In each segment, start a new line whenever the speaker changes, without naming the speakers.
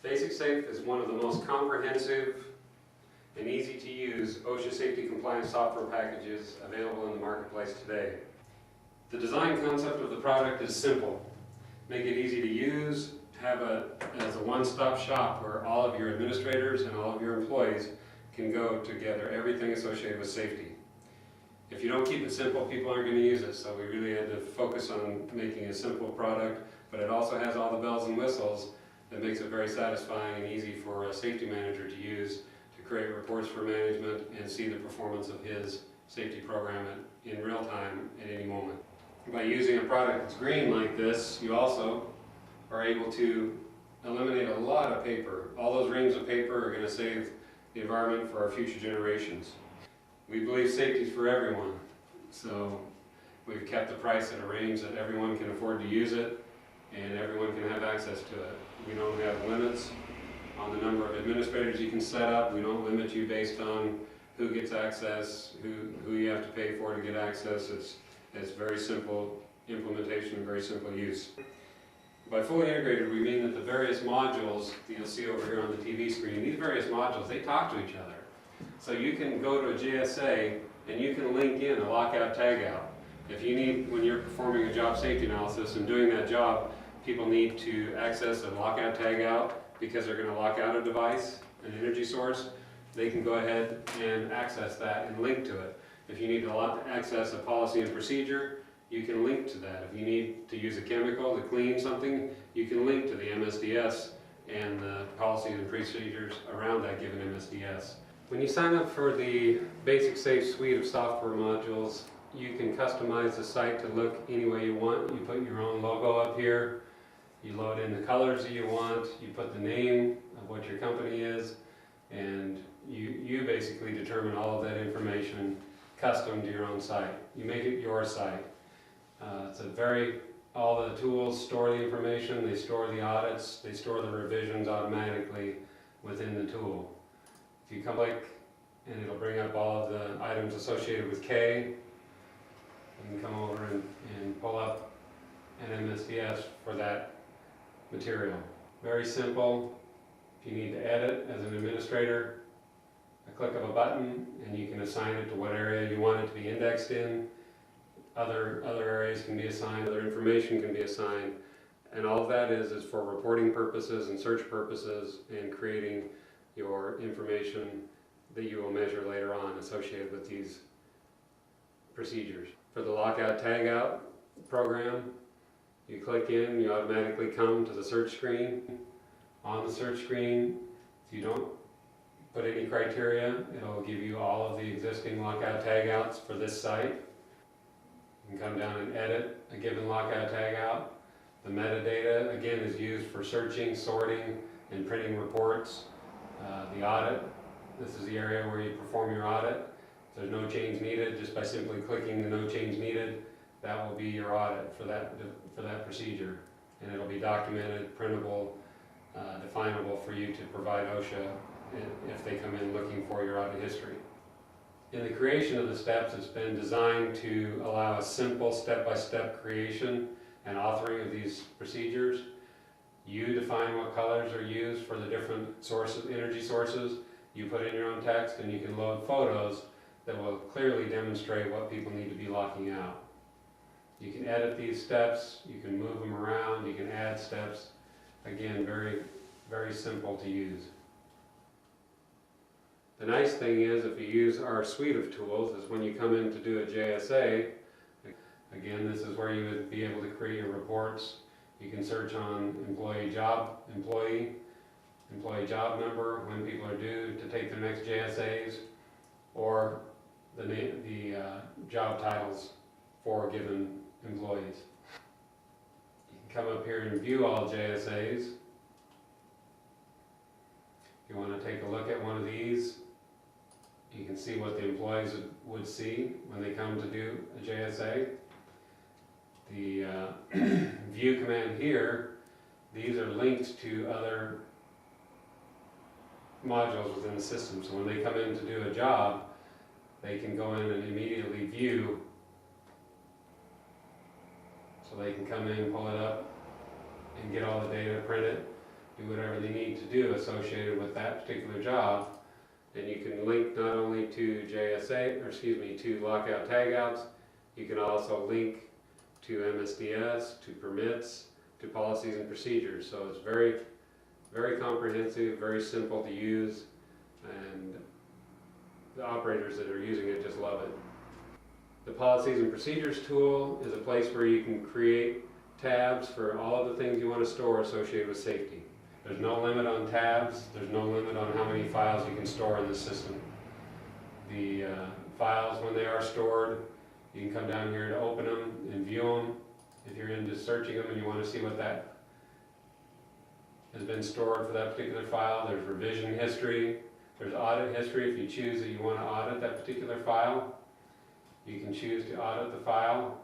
Basic Safe is one of the most comprehensive and easy to use OSHA safety compliance software packages available in the marketplace today. The design concept of the product is simple. Make it easy to use, have it as a one-stop shop where all of your administrators and all of your employees can go to gather everything associated with safety. If you don't keep it simple, people aren't going to use it, so we really had to focus on making a simple product, but it also has all the bells and whistles that makes it very satisfying and easy for a safety manager to use to create reports for management and see the performance of his safety program in real time at any moment. By using a product that's green like this, you also are able to eliminate a lot of paper. All those reams of paper are going to save the environment for our future generations. We believe safety is for everyone, so we've kept the price at a range that everyone can afford to use it and everyone can have access to it. We don't have limits on the number of administrators you can set up. We don't limit you based on who gets access, who you have to pay for to get access. It's very simple implementation and very simple use. By fully integrated, we mean that the various modules that you'll see over here on the TV screen, these various modules, they talk to each other. So you can go to a JSA and you can link in a lockout tagout. If you need, when you're performing a job safety analysis and doing that job, people need to access a lockout tagout because they're going to lock out a device, an energy source, they can go ahead and access that and link to it. If you need to access a policy and procedure, you can link to that. If you need to use a chemical to clean something, you can link to the MSDS and the policies and procedures around that given MSDS. When you sign up for the Basic Safe suite of software modules, you can customize the site to look any way you want. You put your own logo up here, you load in the colors that you want, you put the name of what your company is, and you basically determine all of that information custom to your own site. You make it your site. All the tools store the information, they store the audits, they store the revisions automatically within the tool. If you click, and it'll bring up all of the items associated with K, you can come over and pull up an MSDS for that material. Very simple. If you need to edit as an administrator, a click of a button and you can assign it to what area you want it to be indexed in. Other areas can be assigned, other information can be assigned, and all of that is for reporting purposes and search purposes and creating your information that you will measure later on associated with these procedures. For the lockout tagout program, you click in, you automatically come to the search screen. On the search screen, if you don't put any criteria, it'll give you all of the existing lockout tagouts for this site. You can come down and edit a given lockout tagout. The metadata, again, is used for searching, sorting, and printing reports. The audit, this is the area where you perform your audit. If there's no change needed, just by simply clicking the no change needed, that will be your audit for that procedure. And it'll be documented, printable, definable for you to provide OSHA if they come in looking for your audit history. In the creation of the steps, it's been designed to allow a simple step-by-step creation and authoring of these procedures. You define what colors are used for the different sources, energy sources. You put in your own text and you can load photos that will clearly demonstrate what people need to be locking out. You can edit these steps, you can move them around, you can add steps. Again, very, very simple to use. The nice thing is, if you use our suite of tools, is when you come in to do a JSA, again, this is where you would be able to create your reports. You can search on employee job number, when people are due to take their next JSAs, or the job titles for given employees. You can come up here and view all JSAs. If you want to take a look at one of these, you can see what the employees would see when they come to do a JSA. The view command here, these are linked to other modules within the system. So when they come in to do a job, they can go in and immediately view. So they can come in, pull it up, and get all the data printed. do whatever they need to do associated with that particular job. And you can link not only to to lockout tagouts, you can also link to MSDS, to permits, to policies and procedures. So it's very, very comprehensive, very simple to use, and the operators that are using it just love it. The policies and procedures tool is a place where you can create tabs for all of the things you want to store associated with safety. There's no limit on tabs, there's no limit on how many files you can store in the system. The files, when they are stored, you can come down here to open them and view them. If you're into searching them and you want to see what that has been stored for that particular file, there's revision history, there's audit history. If you choose that you want to audit that particular file, you can choose to audit the file,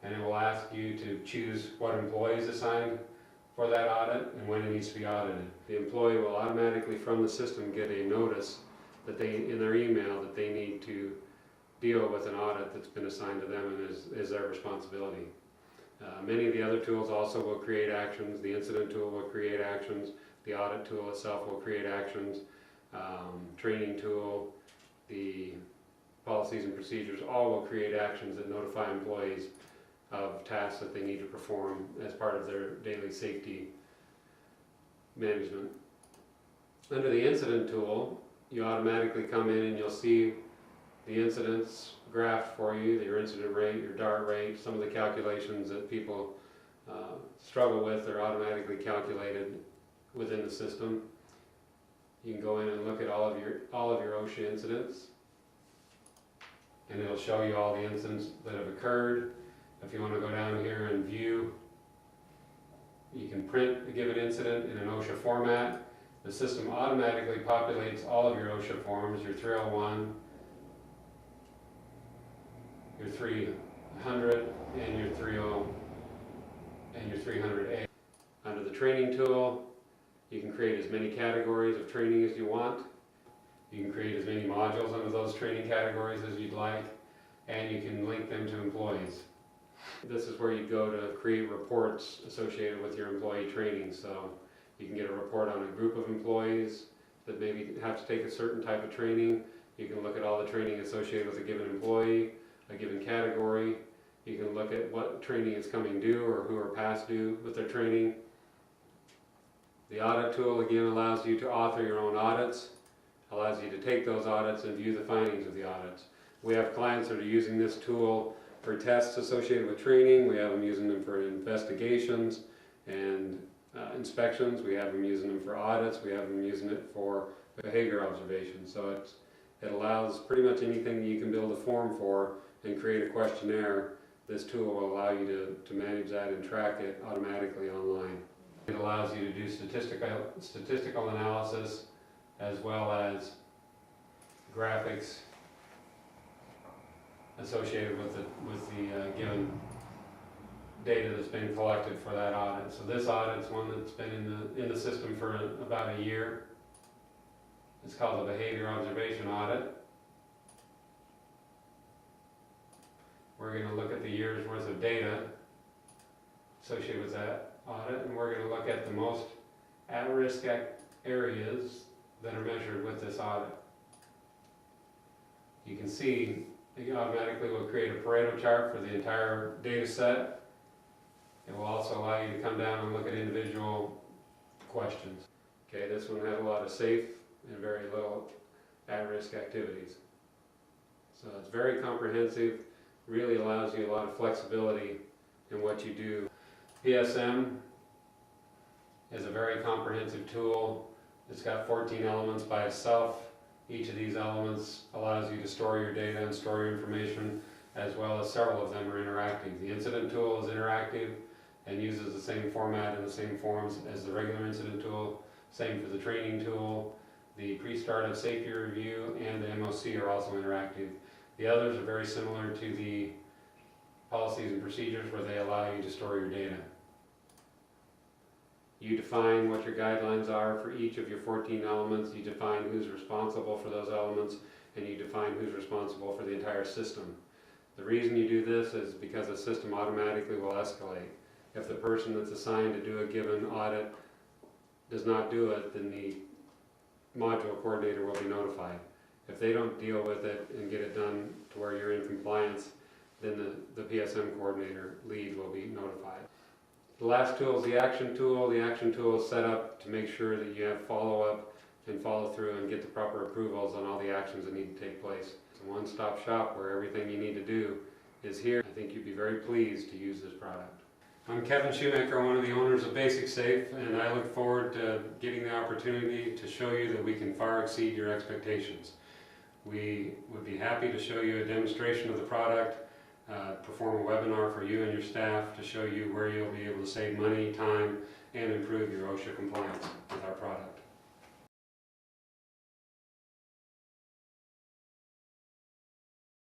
and it will ask you to choose what employee is assigned for that audit and when it needs to be audited. The employee will automatically from the system get a notice that in their email that they need to deal with an audit that's been assigned to them and is their responsibility. Many of the other tools also will create actions. The incident tool will create actions. The audit tool itself will create actions. Training tool, the policies and procedures, all will create actions that notify employees of tasks that they need to perform as part of their daily safety management. Under the incident tool, you automatically come in and you'll see the incidents graphed for you, your incident rate, your DART rate, some of the calculations that people struggle with are automatically calculated within the system. You can go in and look at all of your OSHA incidents, and it'll show you all the incidents that have occurred. If you want to go down here and view, you can print a given incident in an OSHA format. The system automatically populates all of your OSHA forms, your 301, your 300, and your 30, and your 300A. Under the training tool, you can create as many categories of training as you want. You can create as many modules under those training categories as you'd like, and you can link them to employees. This is where you go to create reports associated with your employee training. So you can get a report on a group of employees that maybe have to take a certain type of training. You can look at all the training associated with a given employee, a given category. You can look at what training is coming due or who are past due with their training. The audit tool again allows you to author your own audits, allows you to take those audits and view the findings of the audits. We have clients that are using this tool for tests associated with training. We have them using them for investigations and inspections. We have them using them for audits. We have them using it for behavior observation. So it allows pretty much anything that you can build a form for and create a questionnaire. This tool will allow you to manage that and track it automatically online. It allows you to do statistical analysis as well as graphics associated with the given data that's been collected for that audit. So this audit is one that's been in the system for about a year. It's called the behavior observation audit. We're going to look at the year's worth of data associated with that audit, and we're going to look at the most at-risk areas that are measured with this audit. You can see it automatically will create a Pareto chart for the entire data set. It will also allow you to come down and look at individual questions. Okay, this one had a lot of safe and very little at-risk activities. So it's very comprehensive, really allows you a lot of flexibility in what you do. PSM is a very comprehensive tool. It's got 14 elements by itself. Each of these elements allows you to store your data and store your information, as well as several of them are interactive. The incident tool is interactive and uses the same format and the same forms as the regular incident tool. Same for the training tool. The pre-startup safety review and the MOC are also interactive. The others are very similar to the policies and procedures where they allow you to store your data. You define what your guidelines are for each of your 14 elements, you define who's responsible for those elements, and you define who's responsible for the entire system. The reason you do this is because the system automatically will escalate. If the person that's assigned to do a given audit does not do it, then the module coordinator will be notified. If they don't deal with it and get it done to where you're in compliance, then the PSM coordinator lead will be notified. The last tool is the action tool. The action tool is set up to make sure that you have follow-up and follow through and get the proper approvals on all the actions that need to take place. It's a one-stop shop where everything you need to do is here. I think you'd be very pleased to use this product. I'm Kevin Shoemaker, one of the owners of Basic Safe, and I look forward to getting the opportunity to show you that we can far exceed your expectations. We would be happy to show you a demonstration of the product, perform a webinar for you and your staff to show you where you'll be able to save money, time, and improve your OSHA compliance with our product.